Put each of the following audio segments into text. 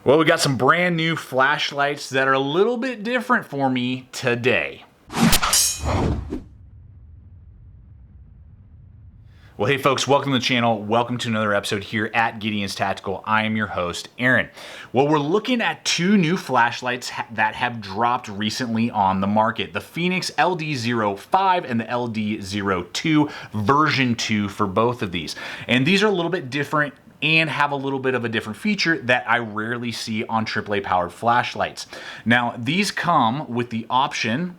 Well, we got some brand new flashlights that are a little bit different for me today. Well, hey folks, welcome to the channel. Welcome to another episode here at Gideon's Tactical. I am your host, Aaron. Well, we're looking at two new flashlights that have dropped recently on the market. The Fenix LD05 and the LD02 version 2 for both of these. And these are a little bit different and have a little bit of a different feature that I rarely see on AAA powered flashlights. Now, these come with the option.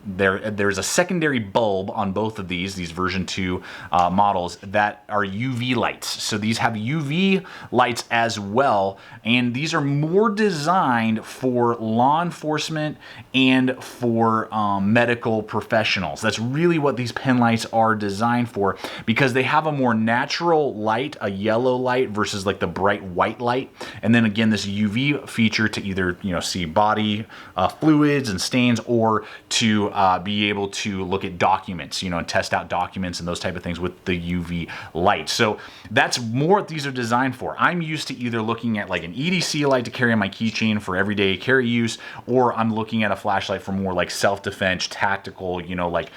There's a secondary bulb on both of these version 2 models that are UV lights. So these have UV lights as well, and these are more designed for law enforcement and for medical professionals. That's really what these pen lights are designed for, because they have a more natural light, a yellow light versus like the bright white light. And then again, this UV feature to either see body fluids and stains, or to be able to look at documents, and test out documents and those type of things with the UV light. So that's more what these are designed for. I'm used to either looking at like an EDC light to carry on my keychain for everyday carry use, or I'm looking at a flashlight for more like self-defense, tactical, like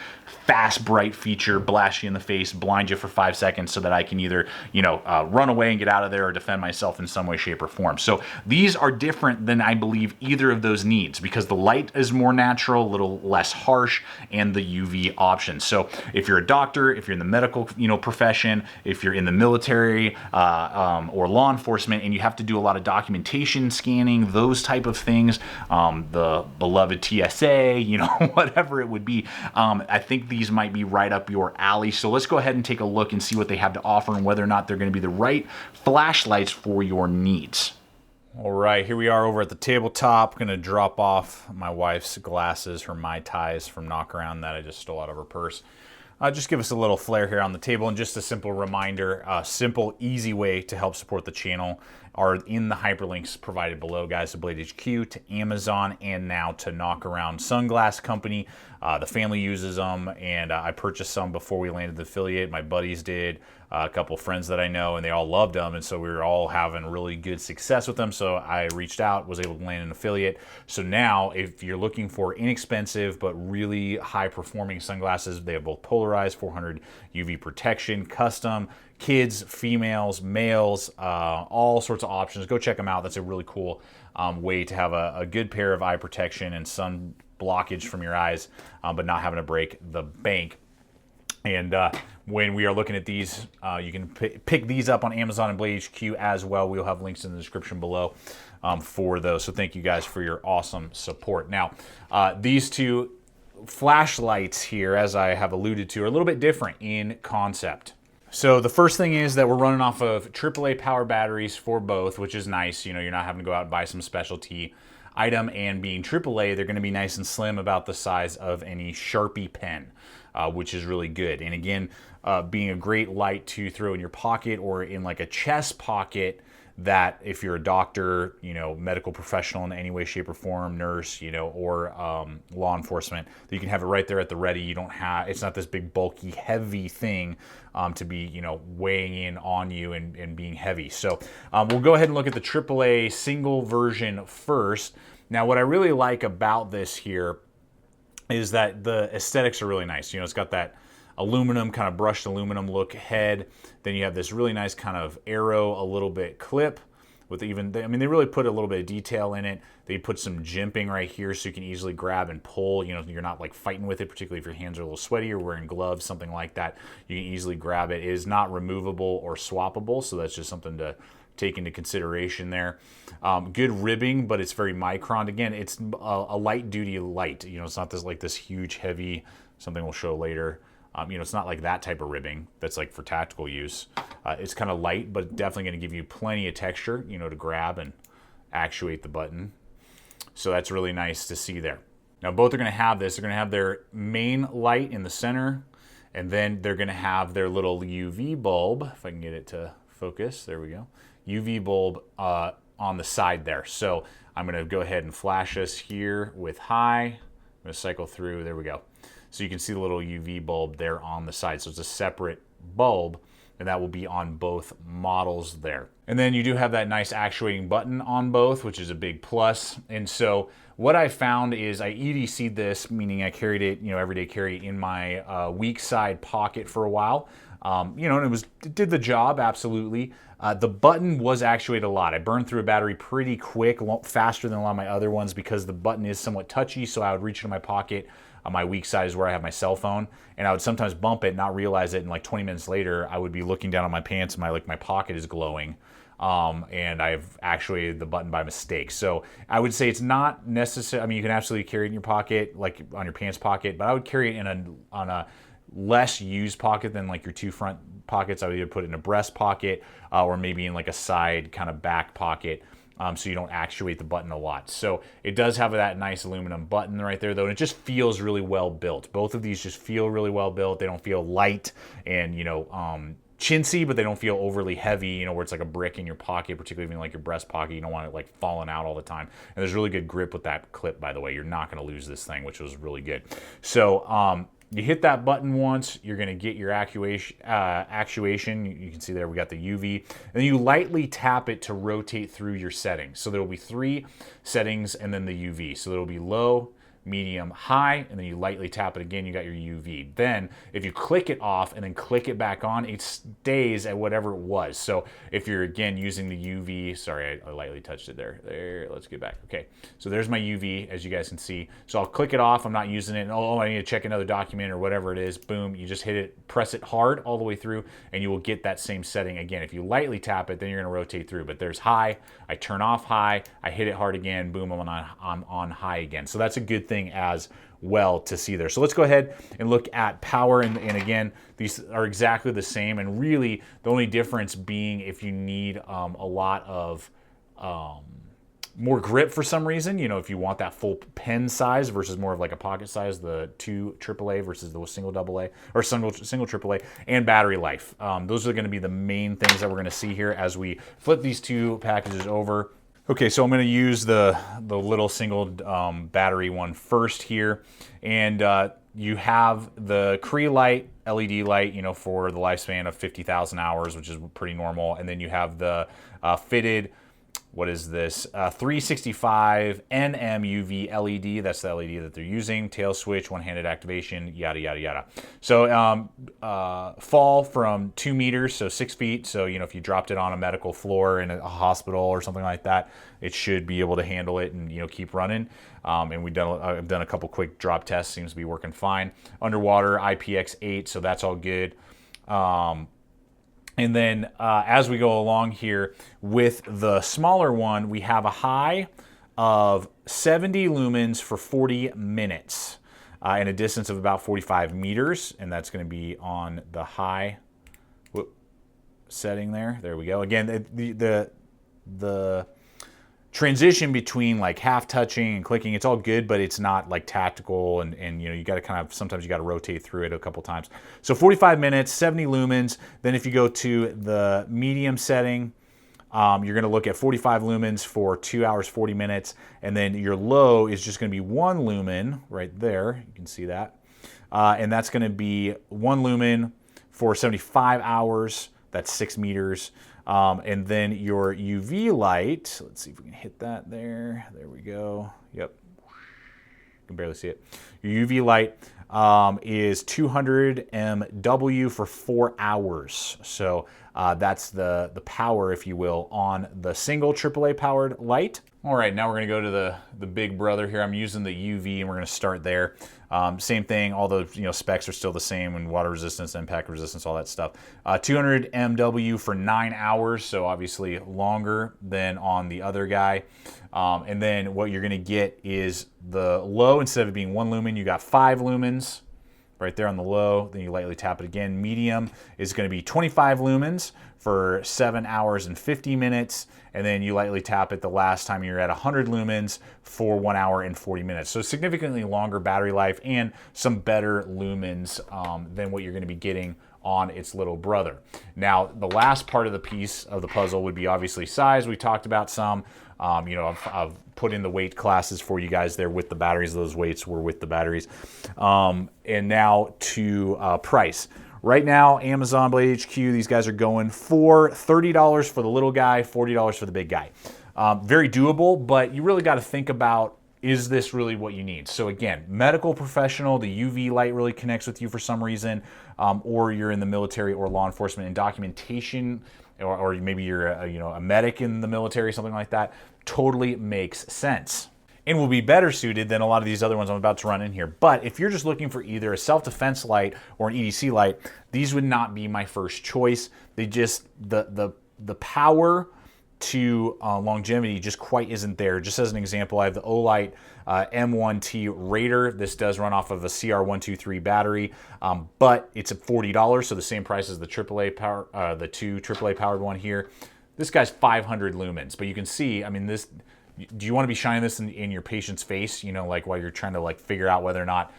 fast, bright feature, blast you in the face, blind you for 5 seconds so that I can either, run away and get out of there or defend myself in some way, shape, or form. So these are different than I believe either of those needs, because the light is more natural, a little less harsh, and the UV option. So if you're a doctor, if you're in the medical, profession, if you're in the military or law enforcement, and you have to do a lot of documentation, scanning, those type of things, the beloved TSA, whatever it would be, I think these might be right up your alley. So let's go ahead and take a look and see what they have to offer and whether or not they're going to be the right flashlights for your needs. All right, here we are over at the tabletop. Going to drop off my wife's glasses, her Mai Tais from Knockaround that I just stole out of her purse. Just give us a little flair here on the table, and just a simple reminder, a simple, easy way to help support the channel are in the hyperlinks provided below, guys, to Blade HQ, to Amazon, and now to Knockaround Sunglass Company. The family uses them, and I purchased some before we landed the affiliate. My buddies did, a couple friends that I know, and they all loved them, and so we were all having really good success with them. So I reached out, was able to land an affiliate. So now, if you're looking for inexpensive but really high-performing sunglasses, they have both polarized, 400 UV protection, custom, kids, females, males, all sorts of options. Go check them out. That's a really cool way to have a good pair of eye protection and sun blockage from your eyes, but not having to break the bank. And when we are looking at these, you can pick these up on Amazon and Blade HQ as well. We'll have links in the description below for those. So thank you guys for your awesome support. Now, these two flashlights here, as I have alluded to, are a little bit different in concept. So the first thing is that we're running off of AAA power batteries for both, which is nice. You're not having to go out and buy some specialty item, and being AAA, they're going to be nice and slim, about the size of any Sharpie pen, which is really good. And again, being a great light to throw in your pocket or in like a chest pocket, that if you're a doctor, medical professional in any way, shape, or form, nurse, or law enforcement, that you can have it right there at the ready. It's not this big, bulky, heavy thing to be, weighing in on you and being heavy. So we'll go ahead and look at the AAA single version first. Now, what I really like about this here is that the aesthetics are really nice. It's got that aluminum, kind of brushed aluminum look head. Then you have this really nice kind of arrow, a little bit clip with they really put a little bit of detail in it. They put some jimping right here so you can easily grab and pull. You're not like fighting with it, particularly if your hands are a little sweaty or wearing gloves, something like that. You can easily grab it. It is not removable or swappable, so that's just something to take into consideration there. Good ribbing, but it's very micron. Again, it's a light duty light. It's not this huge, heavy, something we'll show later. It's not like that type of ribbing that's like for tactical use. It's kind of light, but definitely going to give you plenty of texture, to grab and actuate the button. So that's really nice to see there. Now, both are going to have this. They're going to have their main light in the center, and then they're going to have their little UV bulb, if I can get it to focus. There we go. UV bulb on the side there. So I'm going to go ahead and flash this here with high. I'm going to cycle through. There we go. So you can see the little UV bulb there on the side. So it's a separate bulb. and that will be on both models there. And then you do have that nice actuating button on both, which is a big plus. And so what I found is I EDC'd this, meaning I carried it, everyday carry in my weak side pocket for a while. And it did the job, absolutely. The button was actuated a lot. I burned through a battery pretty quick, faster than a lot of my other ones because the button is somewhat touchy, so I would reach into my pocket. My weak side is where I have my cell phone, and I would sometimes bump it, not realize it, and like 20 minutes later, I would be looking down on my pants and my pocket is glowing. And I've actuated the button by mistake. So I would say it's not necessary. I mean, you can absolutely carry it in your pocket, like on your pants pocket, but I would carry it on a less used pocket than like your two front pockets. I would either put it in a breast pocket or maybe in like a side kind of back pocket. So you don't actuate the button a lot. So it does have that nice aluminum button right there, though, and it just feels really well built. Both of these just feel really well built. They don't feel light and, chintzy, but they don't feel overly heavy, where it's like a brick in your pocket, particularly in like your breast pocket. You don't want it like falling out all the time. And there's really good grip with that clip, by the way. You're not going to lose this thing, which was really good. So you hit that button once, you're going to get your actuation. You can see there we got the UV. And then you lightly tap it to rotate through your settings. So there will be 3 settings and then the UV. So there will be low, medium, high, and then you lightly tap it again, you got your UV. Then if you click it off and then click it back on, it stays at whatever it was. So if you're again using the UV, sorry, I lightly touched it there, let's get back. Okay, so there's my UV, as you guys can see. So I'll click it off, I'm not using it, and oh, I need to check another document or whatever it is, boom, you just hit it, press it hard all the way through, and you will get that same setting again. If you lightly tap it, then you're gonna rotate through, but there's high, I turn off high, I hit it hard again, boom, I'm on high again. So that's a good thing as well to see there. So let's go ahead and look at power, and again, these are exactly the same, and really the only difference being if you need a lot of more grip for some reason, if you want that full pen size versus more of like a pocket size, the 2 AAA versus the single AA or single AAA, and battery life. Those are going to be the main things that we're going to see here as we flip these 2 packages over. Okay, so I'm going to use the little single battery one first here, and you have the Cree light, LED light, for the lifespan of 50,000 hours, which is pretty normal, and then you have the fitted, what is this, 365 NM UV LED, that's the LED that they're using, tail switch, one-handed activation, yada, yada, yada. So fall from 2 meters, so 6 feet, so if you dropped it on a medical floor in a hospital or something like that, it should be able to handle it and keep running. And I've done a couple quick drop tests, seems to be working fine. Underwater, IPX8, so that's all good. And then as we go along here with the smaller one, we have a high of 70 lumens for 40 minutes and a distance of about 45 meters. And that's going to be on the high setting there. There we go. Again, the transition between like half touching and clicking, it's all good, but it's not like tactical, and you got to kind of, sometimes you got to rotate through it a couple times. So 45 minutes, 70 lumens. Then if you go to the medium setting, you're going to look at 45 lumens for 2 hours, 40 minutes. And then your low is just going to be 1 lumen right there. You can see that. And that's going to be 1 lumen for 75 hours. That's 6 meters. And then your UV light, let's see if we can hit that there. There we go. Yep. You can barely see it. Your UV light is 200 MW for 4 hours. So that's the power, if you will, on the single AAA powered light. All right, now we're gonna go to the big brother here. I'm using the UV, and we're gonna start there. Same thing, all the specs are still the same, and water resistance, impact resistance, all that stuff. 200 MW for 9 hours, so obviously longer than on the other guy. And then what you're gonna get is the low, instead of it being 1 lumen, you got 5 lumens right there on the low. Then you lightly tap it again. Medium is going to be 25 lumens for 7 hours and 50 minutes. And then you lightly tap it the last time you're at 100 lumens for 1 hour and 40 minutes. So significantly longer battery life and some better lumens than what you're going to be getting on its little brother. Now, the last part of the piece of the puzzle would be obviously size. We talked about some. I've put in the weight classes for you guys there with the batteries. Those weights were with the batteries. And now to price. Right now, Amazon, Blade HQ, these guys are going for $30 for the little guy, $40 for the big guy. Very doable, but you really got to think about, is this really what you need? So again, medical professional, the UV light really connects with you for some reason, or you're in the military or law enforcement and documentation, or maybe you're a medic in the military, something like that, totally makes sense. And will be better suited than a lot of these other ones I'm about to run in here. But if you're just looking for either a self-defense light or an EDC light, these would not be my first choice. They just, the power to longevity just quite isn't there. Just as an example, I have the Olight M1T Raider. This does run off of a CR123 battery, but it's at $40, so the same price as the AAA power, the two AAA powered one here. This guy's 500 lumens, but you can see, I mean, this. Do you want to be shining this in your patient's face, like while you're trying to figure out whether or not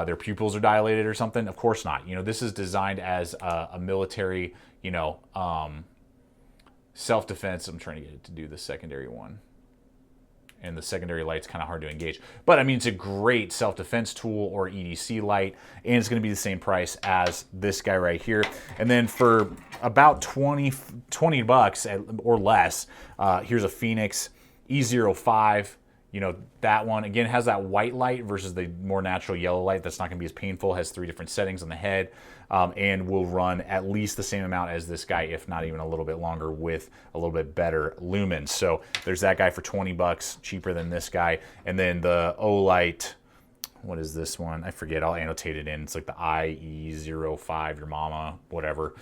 their pupils are dilated or something? Of course not. This is designed as a military, self-defense. I'm trying to get it to do the secondary one. And the secondary light's kind of hard to engage. But I mean, it's a great self-defense tool or EDC light, and it's going to be the same price as this guy right here. And then for about 20 bucks or less, here's a Fenix LD05, that one again has that white light versus the more natural yellow light. That's not going to be as painful. Has 3 different settings on the head, and will run at least the same amount as this guy, if not even a little bit longer, with a little bit better lumens. So there's that guy for 20 bucks, cheaper than this guy. And then the Olight, what is this one? I forget. I'll annotate it in. It's like the IE05, your mama, whatever.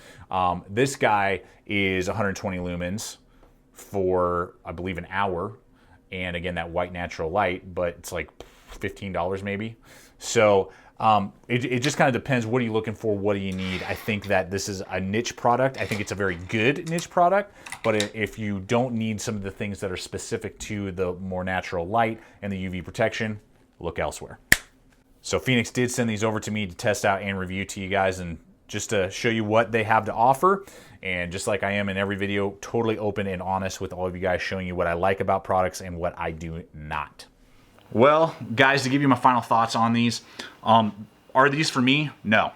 This guy is 120 lumens for, I believe, an hour. And again, that white natural light, but it's like $15 maybe. So it just kind of depends. What are you looking for? What do you need? I think that this is a niche product. I think it's a very good niche product, but if you don't need some of the things that are specific to the more natural light and the UV protection, look elsewhere. So Fenix did send these over to me to test out and review to you guys, and just to show you what they have to offer. And just like I am in every video, totally open and honest with all of you guys, showing you what I like about products and what I do not. Well, guys, to give you my final thoughts on these, are these for me? No.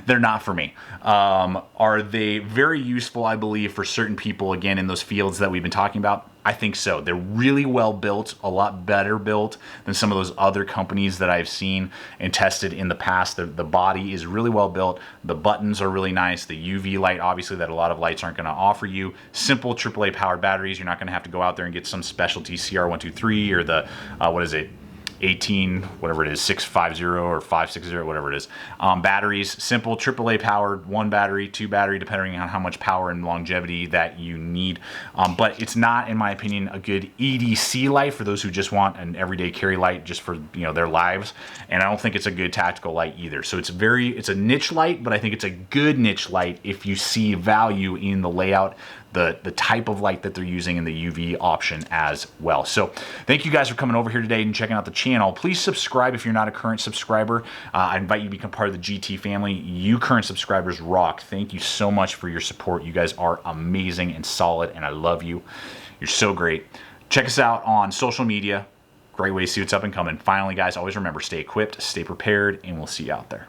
They're not for me. Are they very useful, I believe, for certain people, again, in those fields that we've been talking about? I think so. They're really well built, a lot better built than some of those other companies that I've seen and tested in the past. The body is really well built. The buttons are really nice. The UV light, obviously, that a lot of lights aren't going to offer you. Simple AAA powered batteries. You're not going to have to go out there and get some specialty CR123 or the, what is it? 18, whatever it is, 650 or 560, whatever it is. Batteries, simple, AAA powered, 1 battery, 2 battery, depending on how much power and longevity that you need. But it's not, in my opinion, a good EDC light for those who just want an everyday carry light just for their lives. And I don't think it's a good tactical light either. So it's a niche light, but I think it's a good niche light if you see value in the layout, the type of light that they're using, and the UV option as well. So thank you guys for coming over here today and checking out the channel. Please subscribe if you're not a current subscriber. I invite you to become part of the GT family. You current subscribers rock. Thank you so much for your support. You guys are amazing and solid, and I love you. You're so great. Check us out on social media. Great way to see what's up and coming. Finally, guys, always remember, stay equipped, stay prepared, and we'll see you out there.